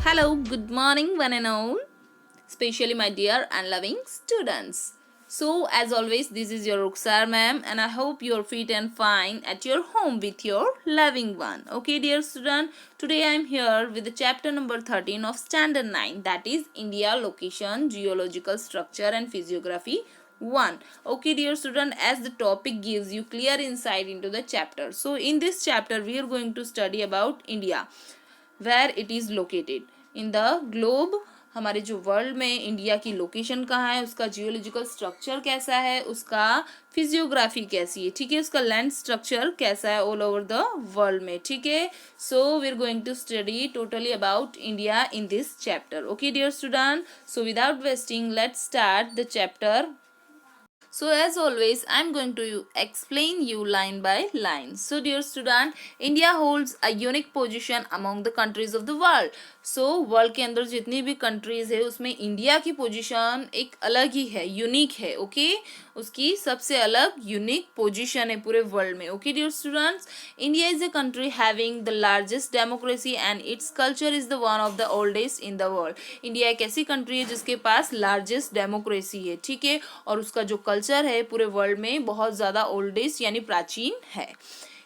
Hello, good morning, one and all, especially my dear and loving students. So, as always, this is your Ruksar ma'am, and I hope you're fit and fine at your home with your loving one. Okay, dear student, today I am here with the chapter number 13 of Standard 9, that is India Location, Geological Structure, and Physiography 1. Okay, dear student, as the topic gives you clear insight into the chapter. So, in this chapter, we are going to study about India, where it is located in the globe. हमारे जो world में India की location कहाँ है, उसका geological structure कैसा है, उसका फिजियोग्राफी कैसी है, ठीक है, उसका लैंड स्ट्रक्चर कैसा है ऑल ओवर द वर्ल्ड में, ठीक है. So we are going to study totally about India in this chapter. Okay dear student, so without wasting let's start the chapter. So as always, I am going to explain you line by line. So dear student, India holds a unique position among the countries of the world. So world के अंदर जितनी भी countries है उसमें India की position एक अलग ही है, यूनिक है. ओके, उसकी सबसे अलग यूनिक पोजीशन है पूरे वर्ल्ड में. Okay dear students, India is a country having the largest democracy and its culture is the one of the oldest in the world. India एक ऐसी कंट्री है जिसके पास लार्जेस्ट डेमोक्रेसी है, ठीक है, और उसका जो कल्चर है पूरे वर्ल्ड में बहुत ज़्यादा ओल्डेस्ट यानी प्राचीन है.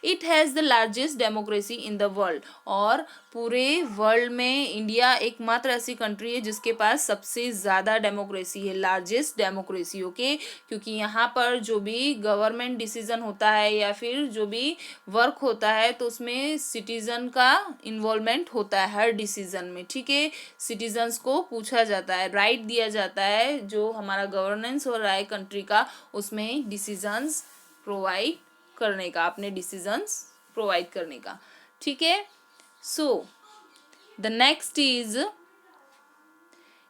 It has the largest democracy in the world, और पूरे वर्ल्ड में इंडिया एकमात्र ऐसी कंट्री है जिसके पास सबसे ज़्यादा डेमोक्रेसी है, लार्जेस्ट डेमोक्रेसी. ओके, क्योंकि यहाँ पर जो भी गवर्नमेंट डिसीजन होता है या फिर जो भी वर्क होता है तो उसमें सिटीजन का इन्वॉल्वमेंट होता है हर डिसीजन में, ठीक है. सिटीजन्स को पूछा जाता है, राइट दिया जाता है, जो हमारा गवर्नेंस हो रहा है कंट्री का उसमें डिसीजंस प्रोवाइड करने का, अपने डिसीजंस प्रोवाइड करने का, ठीक है. सो the next is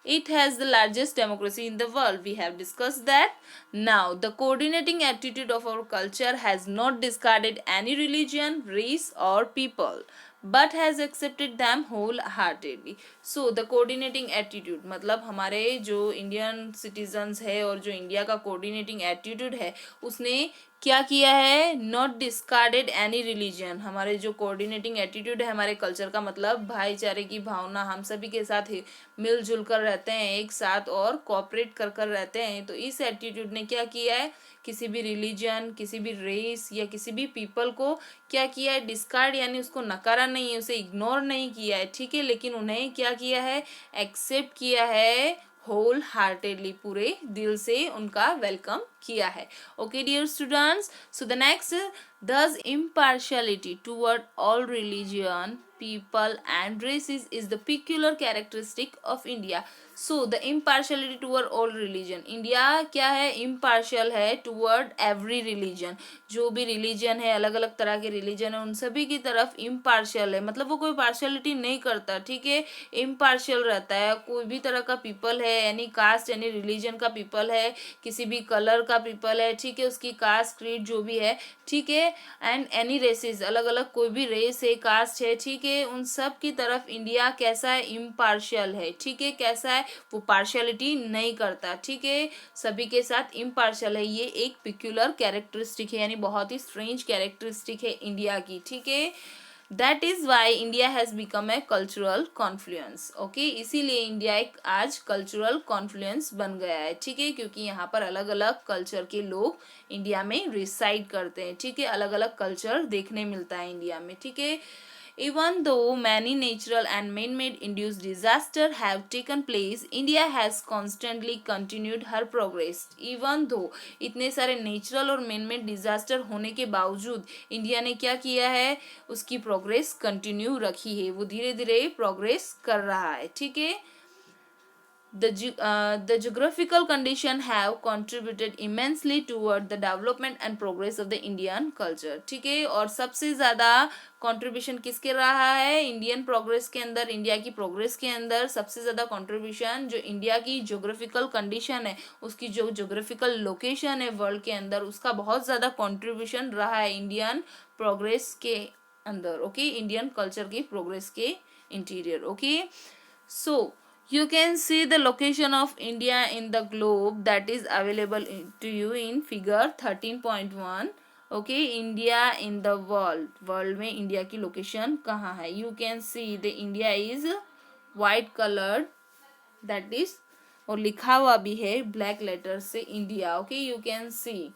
it has the largest democracy in the world. We have discussed that. Now the coordinating attitude of our culture has not discarded any religion, race or people but has accepted them wholeheartedly. So the coordinating attitude मतलब हमारे जो Indian citizens है और जो India का coordinating attitude है उसने क्या किया है, नॉट डिस्कार्डेड एनी रिलीजन. हमारे जो कोऑर्डिनेटिंग एटीट्यूड है हमारे कल्चर का मतलब भाईचारे की भावना, हम सभी के साथ मिलजुल कर रहते हैं, एक साथ और कोऑपरेट कर कर रहते हैं. तो इस एटीट्यूड ने क्या किया है, किसी भी रिलीजन, किसी भी रेस या किसी भी पीपल को क्या किया है, डिस्कार्ड यानी उसको नकारा नहीं है, उसे इग्नोर नहीं किया है, ठीक है, लेकिन उन्हें क्या किया है, एक्सेप्ट किया है होल हार्टेडली, पूरे दिल से उनका वेलकम किया है. Okay dear students, so the next, thus impartiality toward all religion, people and races is the peculiar characteristic of India. So the impartiality toward all religion, India क्या है, impartial है toward every religion. जो भी religion है, अलग अलग तरह के रिलीजन है, उन सभी की तरफ impartial है, मतलब वो कोई पार्शियलिटी नहीं करता, ठीक है, impartial रहता है. कोई भी तरह का पीपल है, एनी कास्ट एनी रिलीजन का पीपल है, किसी भी कलर का पीपल है, ठीक है, उसकी कास्ट क्रीड जो भी है, ठीक है, एंड एनी रेसेस, अलग अलग कोई भी रेस है, कास्ट है, ठीक है, उन सब की तरफ इंडिया कैसा है, इम्पार्शियल है, ठीक है, कैसा है, वो पार्शियलिटी नहीं करता, ठीक है, सभी के साथ इम्पार्शियल है. ये एक पिक्यूलर कैरेक्टरिस्टिक है, यानी बहुत ही स्ट्रेंज कैरेक्टरिस्टिक है इंडिया की, ठीक है. That is why India has become a cultural Confluence. Okay, इसीलिए इंडिया एक आज कल्चरल कॉन्फ्लुएंस बन गया है, ठीक है, क्योंकि यहाँ पर अलग अलग कल्चर के लोग इंडिया में रिसाइड करते हैं, ठीक है, अलग अलग कल्चर देखने मिलता है इंडिया में, ठीक है. Even though many natural and man-made induced disasters have taken place, India has constantly continued her progress. Even though इतने सारे नेचुरल और मैन-मेड डिजास्टर होने के बावजूद इंडिया ने क्या किया है, उसकी प्रोग्रेस कंटिन्यू रखी है, वो धीरे धीरे प्रोग्रेस कर रहा है, ठीक है. The geographical condition have contributed immensely toward the development and progress of the Indian culture. ठीक है, और सबसे ज़्यादा कंट्रीब्यूशन किसके रहा है इंडियन प्रोग्रेस के अंदर, इंडिया की प्रोग्रेस के अंदर सबसे ज़्यादा कंट्रीब्यूशन जो इंडिया की जोग्राफिकल कंडीशन है, उसकी जो जोग्राफिकल लोकेशन है वर्ल्ड के अंदर, उसका बहुत ज़्यादा कंट्रीब्यूशन रहा है इंडियन प्रोग्रेस के अंदर. ओके, इंडियन कल्चर की प्रोग्रेस के interior. Okay, so you can see the location of India in the globe that is available to you in figure 13.1. okay, India in the world में India की location कहाँ है. You can see the India is white colored, that is, और लिखा हुआ भी है black letter से India. okay, you can see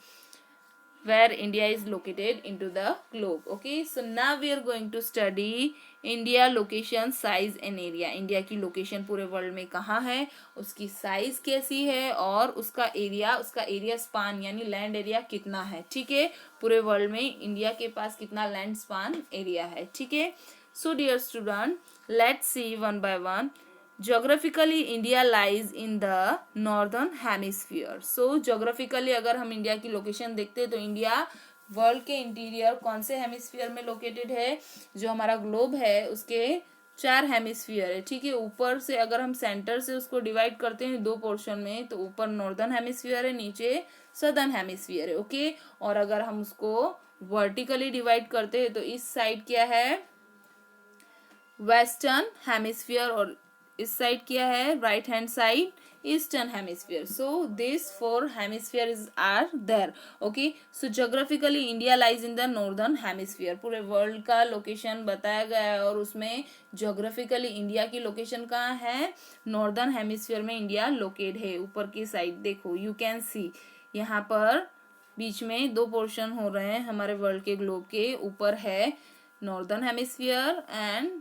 where India is located into the globe. Okay, so now we are going to study India location, size and area. India की location पूरे world में कहाँ है, उसकी साइज कैसी है, और उसका एरिया स्पान यानी लैंड एरिया कितना है. ठीक है, पूरे वर्ल्ड में इंडिया के पास कितना लैंड स्पान एरिया है. ठीक है, so dear student, let's see one by one. Geographically India lies in the northern hemisphere. So geographically अगर हम इंडिया की लोकेशन देखते हैं तो इंडिया वर्ल्ड के इंटीरियर कौन से हेमिस्फीयर में लोकेटेड है. जो हमारा ग्लोब है उसके 4 हेमिस्फीयर है. ठीक है, ऊपर से अगर हम सेंटर से उसको डिवाइड करते हैं 2 पोर्शन में, तो ऊपर नॉर्दर्न हेमिस्फीयर है, नीचे सदर्न हेमिस्फीयर है. ओके, और अगर हम उसको वर्टिकली डिवाइड करते हैं तो इस साइड क्या है, वेस्टर्न हेमिस्फीयर, और इस साइड क्या है, right hand side, eastern hemisphere. So this 4 hemisphere are there. Okay, so geographically India lies in the northern hemisphere. पूरे वर्ल्ड का लोकेशन बताया गया है और उसमें जोग्राफिकली इंडिया की लोकेशन कहाँ है, नॉर्दर्न हेमिस्फीयर में इंडिया लोकेट है. ऊपर की साइड देखो, यू कैन सी यहाँ पर बीच में 2 पोर्शन हो रहे हैं हमारे वर्ल्ड के ग्लोब के. ऊपर है northern hemisphere and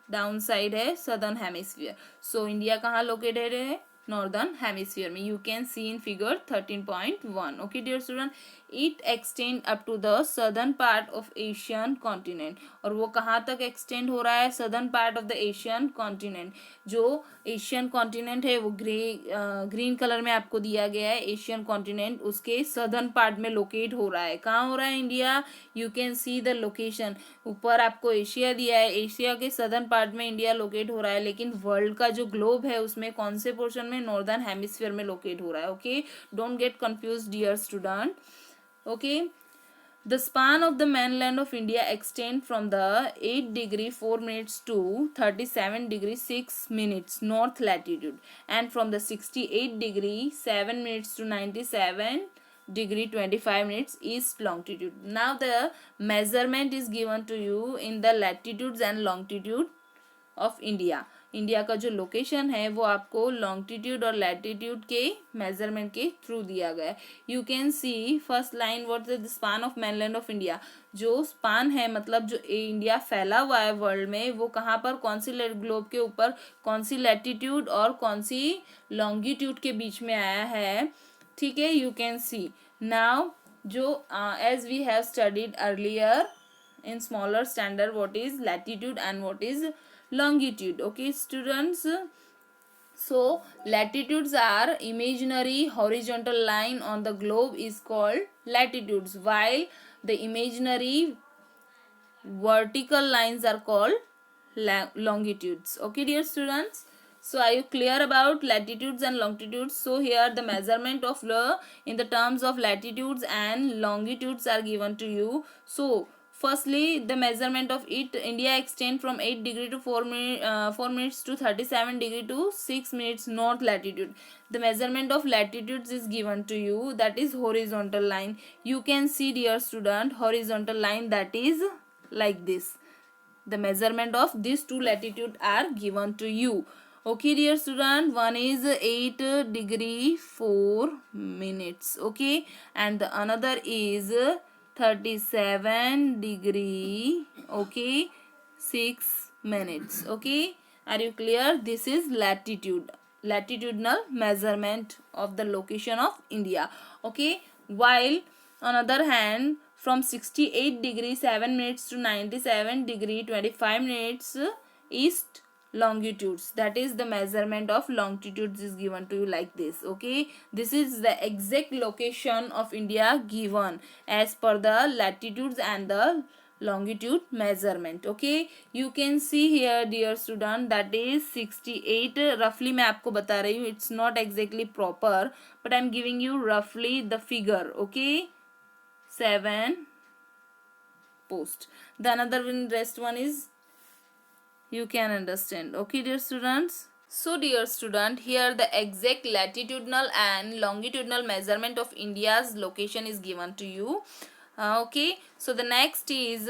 down side है सदर्न हेमिस्फीयर. सो इंडिया कहाँ लोकेटेड है, नॉर्दर्न हेमिस्फीयर में. You can see in figure 13.1. Okay dear student, it extend up to the southern part of Asian continent. और वो कहाँ तक एक्सटेंड हो रहा है, southern part of the Asian continent. जो एशियन कॉन्टिनेंट है वो ग्रीन कलर में आपको दिया गया है. एशियन कॉन्टिनेंट उसके सदर्न पार्ट में लोकेट हो रहा है. कहाँ हो रहा है, India. You can see the location. ऊपर आपको एशिया दिया है, एशिया के सदर्न पार्ट में इंडिया लोकेट हो रहा है, लेकिन वर्ल्ड का जो ग्लोब है उसमें कौन से पोर्शन में, नॉर्दर्न हेमिस्फीयर में लोकेट हो रहा है. Okay, don't get confuse dear student. Okay, the span of the mainland of India extend from the 8 degree 4 minutes to 37 degree 6 minutes north latitude, and from the 68 degree 7 minutes to 97 degree 25 minutes east longitude. Now the measurement is given to you in the latitudes and longitude of India. India का जो location है वो आपको longitude और latitude के measurement के through दिया गया है. You can C first line, what is the span of mainland of India. जो स्पान है मतलब जो इंडिया फैला हुआ है वर्ल्ड में, वो कहाँ पर, कौन सी ग्लोब के ऊपर, कौन सी लैटिट्यूड और कौन सी लॉन्गिट्यूड के बीच में आया है. ठीक है, यू कैन सी नाउ जो as we have studied earlier in smaller standard what is latitude and what is longitude. Okay students, so latitudes are imaginary horizontal line on the globe is called latitudes, while the imaginary vertical lines are called longitudes. Okay dear students, so are you clear about latitudes and longitudes. So here the measurement of in the terms of latitudes and longitudes are given to you. So firstly the measurement of it, India extend from 8 degree to 4 minutes to 37 degree to 6 minutes north latitude. The measurement of latitudes is given to you, that is horizontal line. You can see dear student, horizontal line that is like this. The measurement of these two latitude are given to you. Okay dear student, one is 8 degree 4 minutes. Okay, and the another is 37 degree, okay, 6 minutes. Okay, are you clear? This is latitudinal measurement of the location of India. Okay, while on other hand from 68 degree 7 minutes to 97 degree 25 minutes east longitudes, that is the measurement of longitudes is given to you like this. Okay, this is the exact location of India given as per the latitudes and the longitude measurement. Okay, you can see here dear student, that is 68 roughly मैं आपको बता रही हूँ, it's not exactly proper but I'm giving you roughly the figure. Okay, 7 post. The another one, rest one is you can understand. Okay dear students, so dear student, here the exact latitudinal and longitudinal measurement of India's location is given to you. Okay, so the next is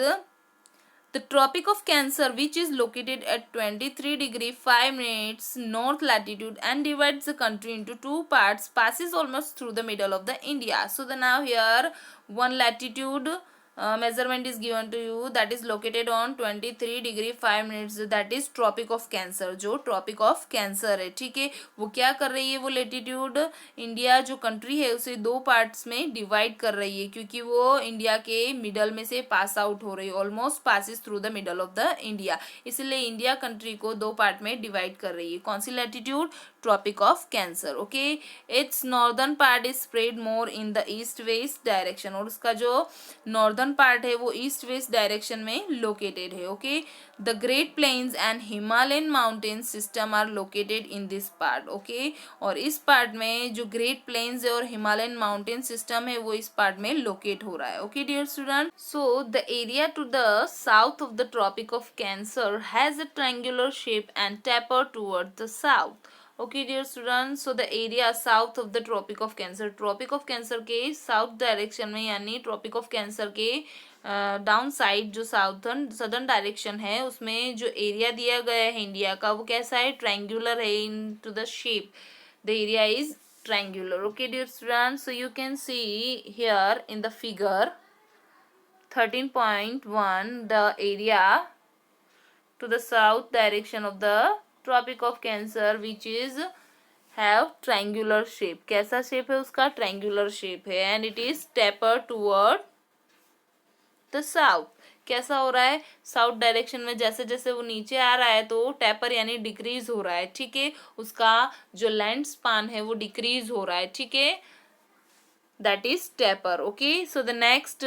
the Tropic of Cancer, which is located at 23 degree 5 minutes north latitude and divides the country into two parts, passes almost through the middle of the India. So the now here one latitude measurement is given to you, that is located on 23 degree 5 minutes, that is Tropic of Cancer. जो Tropic of Cancer है, ठीक है, वो क्या कर रही है, वो लेटीट्यूड इंडिया जो कंट्री है उसे दो पार्ट्स में डिवाइड कर रही है, क्योंकि वो इंडिया के मिडल में से पास आउट हो रही है, almost passes through the middle of the India, इसलिए इंडिया कंट्री को दो पार्ट में डिवाइड कर रही है. कौन सी latitude, tropic of cancer. Okay, it's northern part is spread more in the east west direction, और उसका जो नॉर्दर्न पार्ट है वो ईस्ट वेस्ट डायरेक्शन में लोकेटेड है. Okay, the great plains and Himalayan mountain system are located in this part. Okay, और इस part में जो ग्रेट प्लेन्स है और हिमालयन माउंटेन सिस्टम है वो इस पार्ट में लोकेट हो रहा है. Okay dear student, so the area to the south of the tropic of cancer has a triangular shape and taper toward the south. Okay dear students, so the area south of the tropic of cancer, tropic of cancer के south direction में, यानी ट्रॉपिक of cancer के down side जो southern direction है उसमें जो area दिया गया है इंडिया का वो कैसा है, ट्रायंगुलर है in to the shape, the area is triangular. Okay dear students, so you can see here in the figure 13.1 the area to the south direction of the tropic of cancer which is have triangular shape. कैसा shape है उसका, triangular shape है, and it is tapered toward the south. कैसा हो रहा है, south direction में जैसे जैसे वो नीचे आ रहा है तो टेपर यानी डिक्रीज हो रहा है. ठीक है, उसका जो लैंड स्पान है वो डिक्रीज हो रहा है. ठीक है, that is taper. Okay, so the next,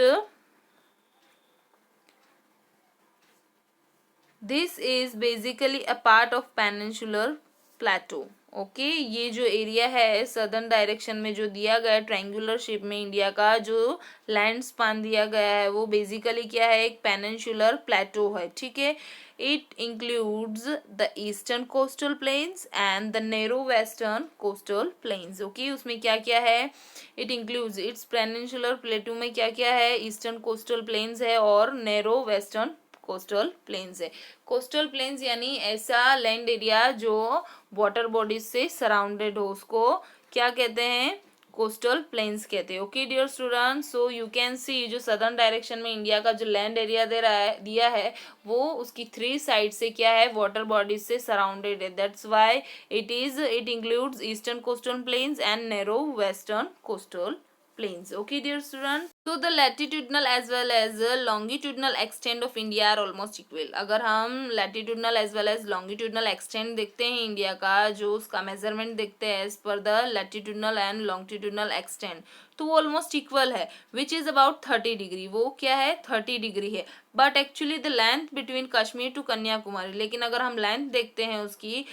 this is basically a part of peninsular Plato. Okay, ये जो एरिया है सदर्न डायरेक्शन में जो दिया गया है ट्रायंगुलर शेप में इंडिया का जो लैंड स्पान दिया गया है वो बेसिकली क्या है, एक पेनिनसुलर प्लेटो है. ठीक है, it includes the eastern coastal plains and the narrow western coastal plains. Okay, उसमें क्या क्या है, it includes, its peninsular plateau में क्या क्या है, ईस्टर्न कोस्टल प्लेन्स है और नैरो वेस्टर्न कोस्टल प्लेन्स है. कोस्टल प्लेन्स यानी ऐसा लैंड एरिया जो वाटर बॉडीज से सराउंडेड हो, उसको क्या कहते हैं, कोस्टल प्लेन्स कहते हैं. Okay dear students, so you can see जो सदर्न डायरेक्शन में इंडिया का जो लैंड एरिया दिया है वो उसकी 3 साइड से क्या है, वाटर बॉडीज से सराउंडेड है. That's why it includes eastern coastal plains and narrow western coastal plains. Okay dear students, so the latitudinal as well as longitudinal extent of India are almost equal. अगर हम latitudinal as well as longitudinal extent देखते हैं India का, जो उसका measurement देखते हैं as per the latitudinal and longitudinal extent, तो वो ऑलमोस्ट इक्वल है, विच इज़ अबाउट 30 डिग्री. वो क्या है, 30 डिग्री है. But actually the length between Kashmir to Kanyakumari, लेकिन अगर हम लेंथ देखते हैं उसकी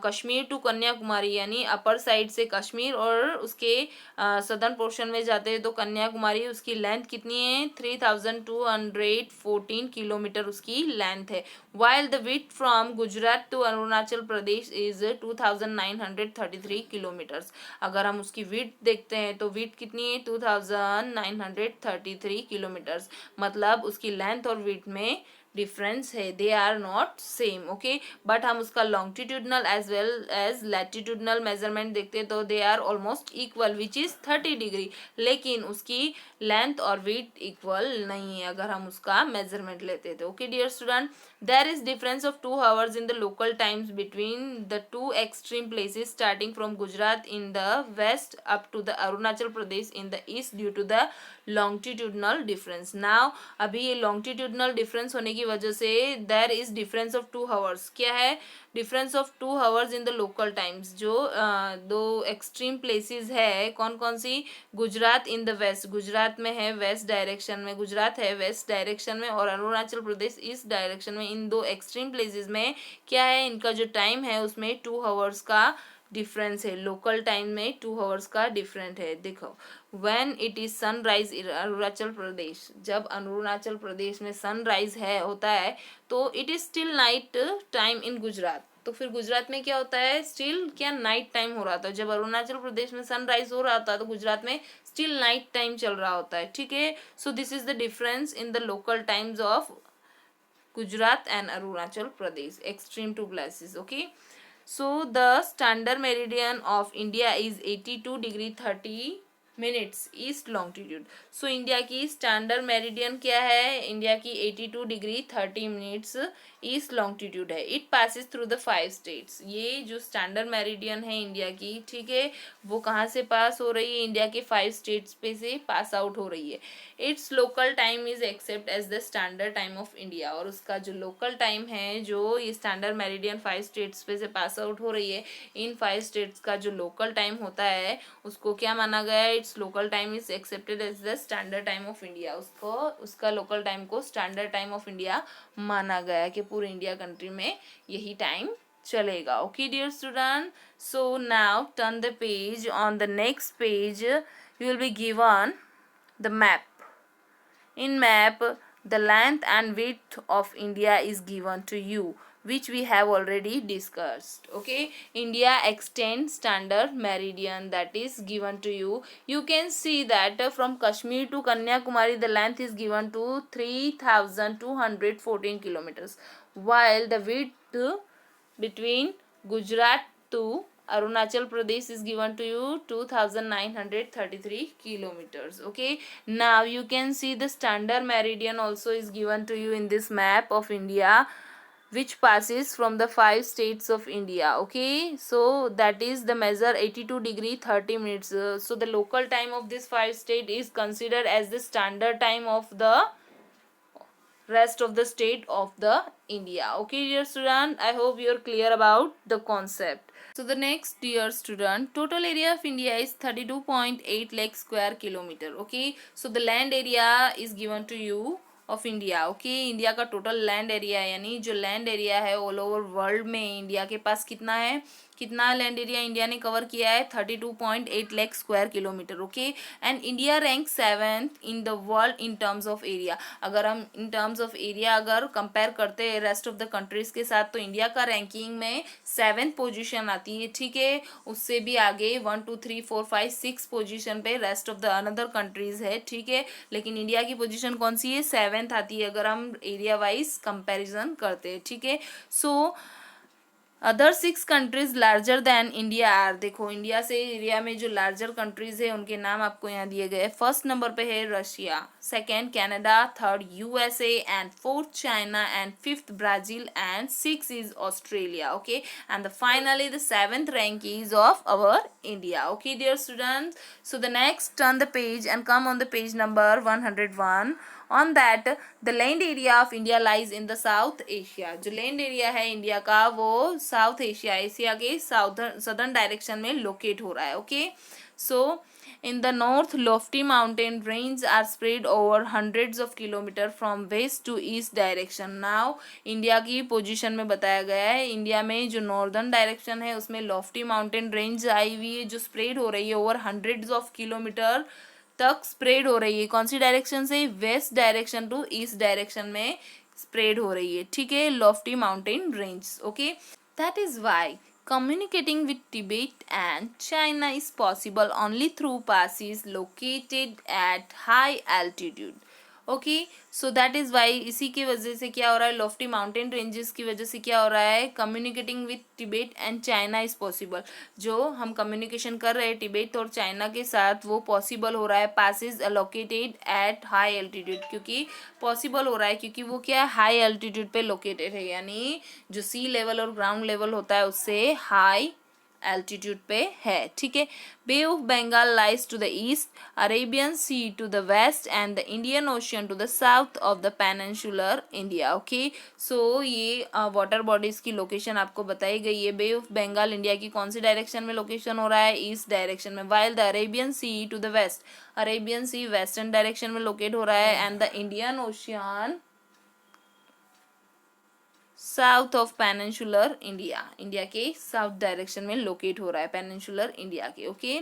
कश्मीर टू कन्याकुमारी यानी अपर साइड से कश्मीर और उसके सदर्न पोर्शन में जाते हैं तो कन्याकुमारी, उसकी लेंथ कितनी है, 3214 किलोमीटर उसकी लेंथ है. While the width from Gujarat to Arunachal Pradesh is 2933 kilometres. अगर हम उसकी विड्थ देखते हैं तो विड्थ कितनी है, 2933 किलोमीटर्स. मतलब उसकी लेंथ और विड्थ में डिफरेंस है, they are not same. Okay, but हम उसका longitudinal as well as latitudinal measurement देखते हैं तो they are almost equal which is 30 degree, लेकिन उसकी लेंथ और विड्थ इक्वल नहीं है अगर हम उसका मेजरमेंट लेते थे. Okay dear student, There is difference of 2 hours in the local times between the two extreme places starting from Gujarat in the west up to the Arunachal Pradesh in the east due to the longitudinal difference. Now अभी ये longitudinal difference होने की वजह से there is difference of 2 hours. क्या है difference of 2 hours in the local times. जो दो एक्सट्रीम प्लेसेस है कौन कौन सी. Gujarat in the west, Gujarat में है वेस्ट डायरेक्शन में, गुजरात है वेस्ट डायरेक्शन में और अरुणाचल प्रदेश ईस्ट डायरेक्शन में. इन दो एक्सट्रीम प्लेसेस में क्या है इनका जो टाइम है उसमें 2 hours का डिफरेंस है. लोकल टाइम में 2 hours का डिफरेंट है. देखो व्हेन इट इज सनराइज इन अरुणाचल प्रदेश, जब अरुणाचल प्रदेश में सनराइज है होता है तो it is still night time in Gujarat. तो फिर गुजरात में क्या होता है स्टिल क्या नाइट टाइम हो रहा था. जब अरुणाचल प्रदेश में सनराइज हो रहा था तो गुजरात में स्टिल नाइट टाइम चल रहा होता है. ठीक है. So this is the difference in the local times of Gujarat and Arunachal Pradesh, extreme two places. Okay. So the standard meridian of India is 82 degree 30 minutes east longitude. So India की standard meridian क्या है. India की 82 degree 30 minutes east longitude है. It passes through the 5 states. ये जो standard meridian है India की, ठीक है, वो कहाँ से पास हो रही है. इंडिया के 5 स्टेट्स पे से पास आउट हो रही है. Its local time is except as the standard time of India. और उसका जो लोकल टाइम है जो ये स्टैंडर्ड मेरिडियन 5 स्टेट्स पे से पास आउट हो रही है, इन 5 स्टेट्स का जो लोकल टाइम होता है उसको क्या माना गया है. Its local time is accepted as the standard time of India. उसको उसका लोकल टाइम को स्टैंडर्ड टाइम ऑफ इंडिया माना गया है कि पूरे इंडिया कंट्री में यही टाइम चलेगा. Okay dear student. So now turn the page. On the next page you will be given the map. In map, the length and width of India is given to you, which we have already discussed. Okay, India extends standard meridian that is given to you. You can see that from Kashmir to Kanyakumari the length is given to 3214 kilometers, while the width between Gujarat to Arunachal Pradesh is given to you 2933 kilometers. Okay, now you can see the standard meridian also is given to you in this map of India, which passes from the 5 states of India. Okay, so that is the measure 82 degree 30 minutes. So the local time of this 5 state is considered as the standard time of the rest of the state of the India. Okay dear student, I hope you are clear about the concept. So the next dear student, total area of India is 32.8 lakh square kilometer. Okay, so the land area is given to you of India. Okay, India का total land area है, यानी जो land area है all over world में India के पास कितना है, कितना लैंड एरिया इंडिया ने कवर किया है 32.8 lakh square kilometre. Okay, and India rank 7th in the world in terms of area. अगर हम इन टर्म्स ऑफ एरिया अगर कंपेयर करते हैं रेस्ट ऑफ द कंट्रीज के साथ तो इंडिया का रैंकिंग में 7th पोजीशन आती है. ठीक है, उससे भी आगे 1 2 3 4 5 6 पोजीशन पे rest of the another countries है. ठीक है, लेकिन इंडिया की पोजीशन कौन सी है, 7th आती है अगर हम एरिया वाइज कंपैरिजन करते हैं. ठीक है, so other 6 countries larger than India are. देखो इंडिया से एरिया में जो लार्जर कंट्रीज है उनके नाम आपको यहाँ दिए गए. फर्स्ट नंबर पे है Russia, second Canada, third USA and fourth China and fifth Brazil and 6 is Australia. Okay, and the finally the 7th rank is of our India. Okay dear students, so the next turn the page and come on the page number 101. On that, the land area of India lies in the South Asia. जो land area है India का वो south Asia, Asia के southern direction में locate हो रहा है. Okay, so in the north, lofty mountain ranges are spread over hundreds of kilometers from west to east direction. Now, India की पोजीशन में बताया गया है इंडिया में जो नॉर्दर्न डायरेक्शन है उसमें लॉफ्टी माउंटेन रेंज आई हुई है जो स्प्रेड हो रही है ओवर हंड्रेड्स ऑफ किलोमीटर तक स्प्रेड हो रही है. कौन सी डायरेक्शन से, west direction to east direction में स्प्रेड हो रही है. ठीक है, lofty mountain range. Okay, that is why communicating with Tibet and China is possible only through passes located at high altitude. Okay, so that is why, इसी की वजह से क्या हो रहा है, लॉफ्टी माउंटेन रेंजेस की वजह से क्या हो रहा है, communicating with Tibet and China is possible. जो हम कम्युनिकेशन कर रहे हैं तिब्बत और चाइना के साथ, वो पॉसिबल हो रहा है। Passes located at high altitude, क्योंकि पॉसिबल हो रहा है क्योंकि वो क्या है, हाई एल्टीट्यूड पे लोकेटेड है, यानी जो सी लेवल और ग्राउंड लेवल होता है उससे हाई एल्टीट्यूड पे है। ठीक है, Bay of Bengal lies to the east, Arabian C to the west and the Indian Ocean to the south of the peninsular India. Okay, so ये वाटर बॉडीज की लोकेशन आपको बताई गई है। बे ऑफ बंगाल इंडिया की कौन सी डायरेक्शन में लोकेशन हो रहा है, ईस्ट डायरेक्शन में, while the Arabian C to the west, Arabian sea western direction में लोकेट हो रहा है, and the Indian ocean south of peninsular India, India के साउथ डायरेक्शन में लोकेट हो रहा है पेनिनसुलर इंडिया के। Okay,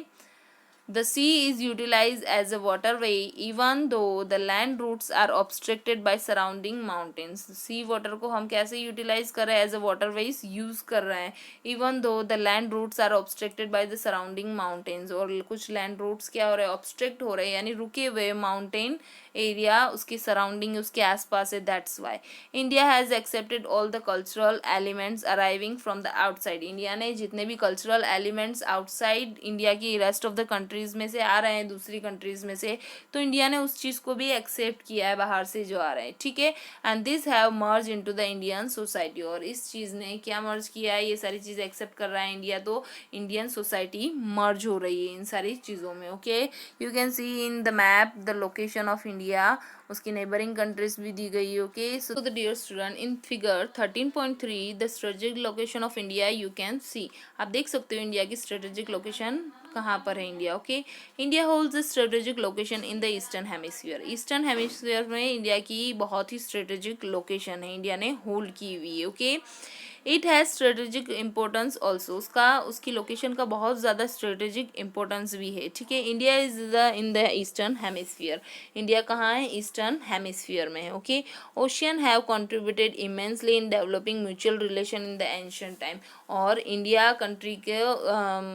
the sea is utilized as a waterway even though the land routes are obstructed by surrounding mountains. Sea water को हम कैसे utilize कर रहे हैं, as a waterways use कर रहे हैं, even though the land routes are obstructed by the surrounding mountains. और कुछ land routes क्या हो रहे हैं, obstruct हो रहे हैं, यानी रुके हुए mountain एरिया उसके सराउंडिंग उसके आसपास है, that's why India has accepted all the cultural elements arriving from the outside. India ने जितने भी कल्चरल एलिमेंट्स आउटसाइड इंडिया की रेस्ट ऑफ द कंट्रीज में से आ रहे हैं, दूसरी कंट्रीज में से, तो इंडिया ने उस चीज़ को भी एक्सेप्ट किया है बाहर से जो आ रहे हैं। ठीक है, and this have merge into the Indian society, और इस चीज़ ने क्या मर्ज किया है, ये सारी चीज़ एक्सेप्ट कर रहा है इंडिया, तो इंडियन सोसाइटी मर्ज हो रही है इन सारी चीज़ों में। Okay, you can see in the map the location of India, उसकी नेबरिंग कंट्रीज भी दी गई है। Okay, so the dear student, in figure 13.3 the strategic location of India you can see, आप देख सकते हो इंडिया की स्ट्रेटेजिक लोकेशन कहाँ पर है India. Okay, India holds the strategic location in the eastern hemisphere, eastern hemisphere में India की बहुत ही स्ट्रेटेजिक लोकेशन है, इंडिया ने होल्ड की हुई है। Okay, it has strategic importance also, उसकी लोकेशन का बहुत ज़्यादा स्ट्रेटेजिक इम्पोर्टेंस भी है। ठीक है, India is the in the eastern hemisphere, India कहाँ है, ईस्टर्न हेमिस्फीयर में है। Okay, ocean have contributed immensely in developing mutual relation in the ancient time, और इंडिया कंट्री के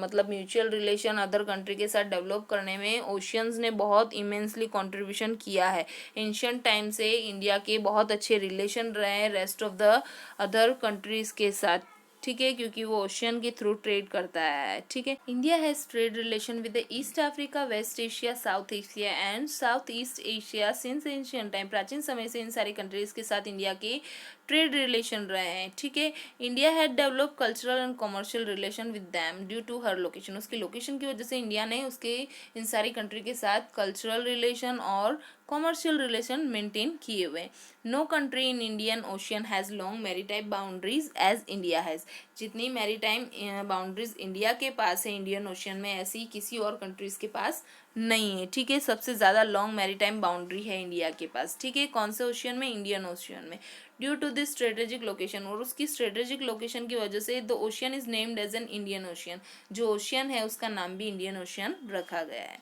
मतलब म्यूचुअल रिलेशन अदर कंट्री के साथ डेवलप करने में ओशियंस ने बहुत इमेंसली कंट्रीब्यूशन किया है। एंशियंट टाइम से इंडिया के बहुत अच्छे रिलेशन रहे हैं rest of the other countries के साथ। ठीक है, क्योंकि वो ओशियन के थ्रू ट्रेड करता है। ठीक है, India has trade relation with the east Africa, west Asia, south Asia and south east Asia since ancient time, प्राचीन समय से इन सारी कंट्रीज के साथ इंडिया के ट्रेड रिलेशन रहे हैं। ठीक है, India had develop cultural and commercial relation with them due to her location, उसकी लोकेशन की वजह से इंडिया ने उसके इन सारी कंट्री के साथ कल्चरल रिलेशन और कमर्शियल रिलेशन मेंटेन किए हुए। No country in Indian ocean has long maritime boundaries as India has, जितनी मैरीटाइम बाउंड्रीज इंडिया के पास है इंडियन ओशियन में, ऐसी किसी और कंट्रीज के पास नहीं है। ठीक है, सबसे ज़्यादा लॉन्ग मैरीटाइम बाउंड्री है इंडिया के पास। ठीक है, कौन से ओशियन में, इंडियन ओशियन में, due to this strategic location, और उसकी स्ट्रेटेजिक लोकेशन की वजह से the ocean is named as an Indian ocean, जो ओशियन है उसका नाम भी इंडियन ओशियन रखा गया है।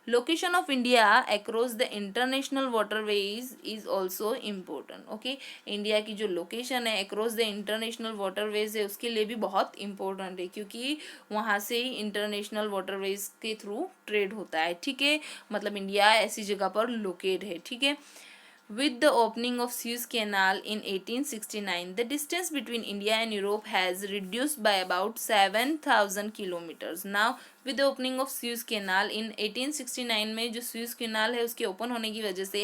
Location of India across the international waterways is also important. Okay, India की जो लोकेशन है अक्रॉस द इंटरनेशनल वाटरवेज है उसके लिए भी बहुत इंपॉर्टेंट है, क्योंकि वहाँ से इंटरनेशनल वाटरवेज के थ्रू ट्रेड होता है। ठीक है, मतलब इंडिया ऐसी जगह पर लोकेट है। ठीक है, with the opening of Suez Canal in 1869, the distance between India and Europe has reduced by about 7,000 kilometers. Now, with the opening of Suez Canal in 1869 में जो Suez Canal है उसके ओपन होने की वजह से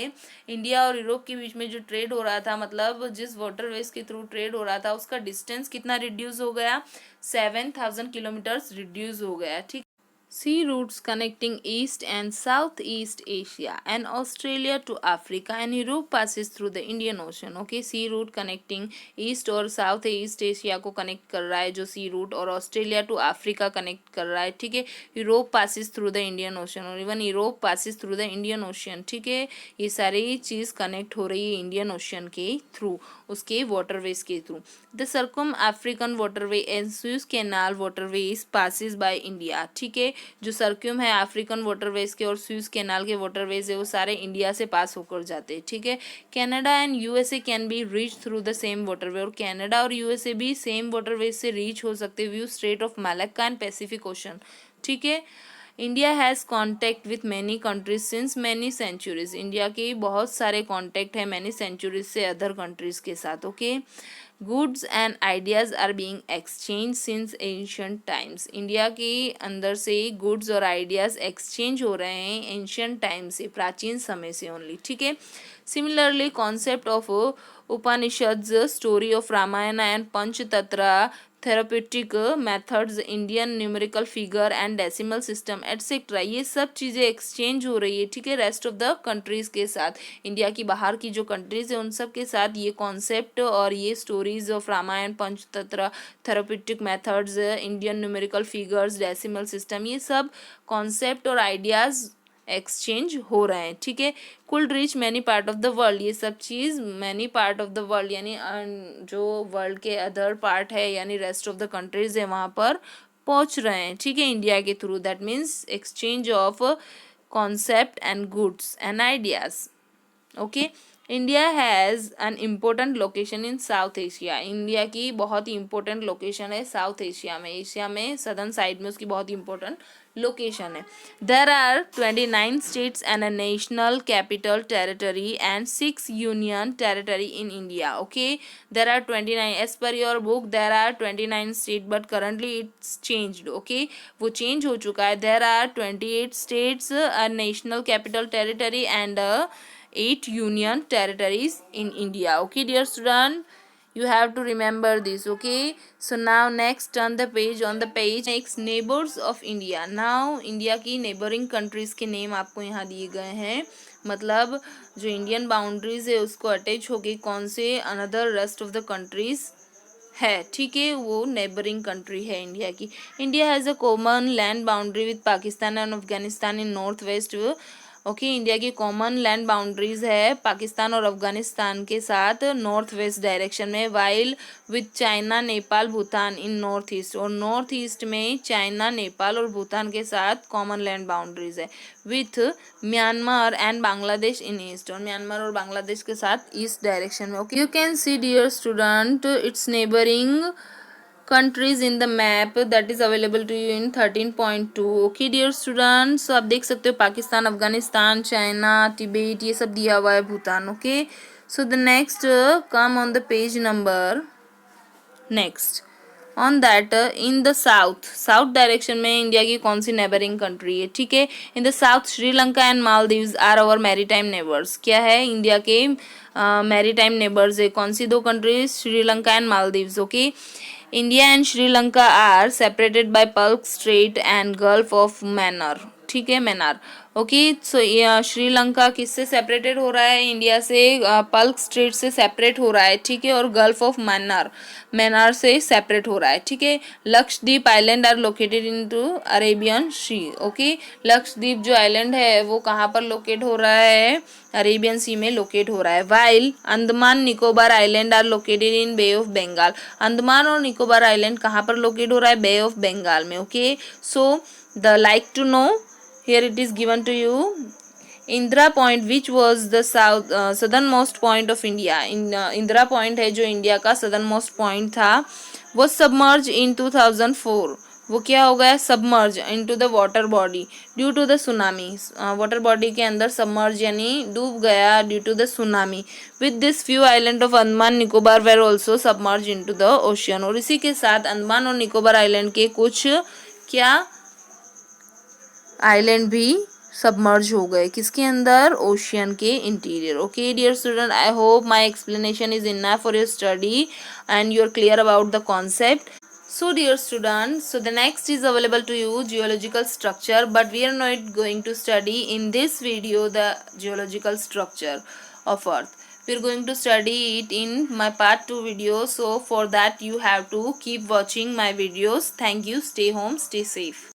इंडिया और यूरोप के बीच में जो ट्रेड हो रहा था, मतलब जिस वाटरवेज के थ्रू ट्रेड हो रहा था, उसका डिस्टेंस कितना रिड्यूस हो गया, 7,000 किलोमीटर्स रिड्यूस हो गया। ठीक, sea routes connecting East and Southeast Asia and Australia to Africa and Europe passes through the Indian Ocean. Okay, sea route connecting East और South East Asia को connect कर रहा है जो sea route, और Australia to Africa connect कर रहा है। ठीक है, Europe passes through the Indian Ocean, और even Europe passes through the Indian Ocean। ठीक है, ये सारी चीज़ कनेक्ट हो रही है इंडियन ओशियन के थ्रू, उसके वाटरवेज के through. The circum African waterway and Suez canal waterways passes by India. ठीक है, जो सर्क्यूम है अफ्रीकन वाटरवेज के और सुएज कैनाल के वाटरवेज है वो सारे इंडिया से पास होकर जाते हैं। ठीक है, Canada and USA can be reach through the same waterway, और कनाडा और यूएसए भी सेम वाटरवेज से रीच हो सकते via strait of Malacca and Pacific ocean. ठीक है, India has contact with many countries since many centuries, India के बहुत सारे कॉन्टैक्ट है मैनी सेंचुरीज से अदर कंट्रीज के साथ. Okay. Goods and ideas are being exchange since ancient times, India के अंदर से गुड्स और आइडियाज़ एक्सचेंज हो रहे हैं एंशियंट टाइम से, प्राचीन समय से ओनली. ठीक है. Similarly concept of Upanishads, story of Ramayana and Panchatantra, therapeutic methods, Indian numerical figure and decimal system etcetera, ये सब चीज़ें एक्सचेंज हो रही है. ठीक है. रेस्ट ऑफ द कंट्रीज़ के साथ, इंडिया की बाहर की जो कंट्रीज़ है उन सब के साथ ये कॉन्सेप्ट और ये stories of Ramayana, Panchatantra, therapeutic methods, Indian numerical figures, decimal system, ये सब कॉन्सेप्ट और आइडियाज़ एक्सचेंज हो रहे हैं. ठीक है. Could reach many part of the world, ये सब चीज़ many part of the world यानी जो वर्ल्ड के अदर पार्ट है यानी रेस्ट ऑफ द कंट्रीज है वहाँ पर पहुँच रहे हैं. ठीक है. इंडिया के through, that means exchange of concept and goods and ideas. Okay. India has an important location in South Asia, India की बहुत ही इम्पोर्टेंट लोकेशन है साउथ एशिया में, एशिया में सदर्न साइड में उसकी बहुत ही इम्पोर्टेंट लोकेशन है. There are 29 states and a national capital territory and 6 union territory in India. Okay. There are 29, as per your book there are 29 state but currently it's changed. Okay. वो change हो चुका है. There are 28 states, a national capital territory and 8 union territories in India. Okay, dear student, you have to remember this. Okay, so now next turn the page. On the page next, neighbors of India. Now India की neighboring countries के name आपको यहाँ दिए गए हैं, मतलब जो Indian boundaries है उसको अटैच होके कौन से another rest of the countries है. ठीक है. वो नेबरिंग कंट्री है इंडिया की. India has a common land boundary with Pakistan and Afghanistan in north west. Okay. India की कॉमन लैंड बाउंड्रीज है पाकिस्तान और अफगानिस्तान के साथ नॉर्थ वेस्ट डायरेक्शन में, while with China, Nepal, Bhutan in north east, और नॉर्थ ईस्ट में चाइना, नेपाल और भूटान के साथ कॉमन लैंड बाउंड्रीज है, with Myanmar and Bangladesh in east, और म्यांमार और बांग्लादेश के साथ ईस्ट डायरेक्शन में. Okay. You can see dear student it's neighbouring countries in the map that is available to you in 13.2. Okay dear students, so आप देख सकते हो पाकिस्तान, अफगानिस्तान, चाइना, तिब्बत, ये सब दिया हुआ है, Bhutan. Okay. So the next come on the page number next on that. In the south direction में इंडिया की कौन सी नेबरिंग कंट्री है. ठीक है. In the south Sri Lanka and Maldives are our maritime neighbours. क्या है, इंडिया के मैरीटाइम नेबर्स है. कौन सी दो countries, Sri Lanka and Maldives. Okay. India and Sri Lanka are separated by Palk Strait and Gulf of Mannar. ठीक है, मैनार. ओके. सो श्रीलंका किससे सेपरेटेड हो रहा है, इंडिया से पल्क स्ट्रेट से सेपरेट हो रहा है. ठीक है. और गल्फ ऑफ मैनार से सेपरेट हो रहा है. ठीक है. Lakshadweep island are located into Arabian sea. Okay. Lakshadweep जो आइलैंड है वो कहाँ पर लोकेट हो रहा है, अरेबियन सी में लोकेट हो रहा है. While Andaman Nicobar island are located in bay of Bengal. Andaman और निकोबार आइलैंड कहाँ पर लोकेट हो रहा है, बे ऑफ बंगाल में. Okay. So the like to know, here it is given to you. Indira Point, which was the southernmost point of India. Indira Point है जो India का southernmost point था, वो submerge in 2004. वो क्या हो गया, submerge into the water body due to the tsunami. Water body के अंदर सबमर्ज यानी डूब गया due to the tsunami. With this few island of Andaman Nicobar were also submerge into the ocean. और इसी के साथ अंडमान और निकोबार आइलैंड के कुछ क्या आइलैंड भी सबमर्ज हो गए, किसके अंदर, ओशियन के interior. Okay dear student, I hope my explanation is enough for your study and you are clear about the concept. So dear students, so the next is available to you, geological structure, but we are not going to study in this video the geological structure of earth. We are going to study it in my part 2 video. So for that you have to keep watching my videos. Thank you. Stay home, stay safe.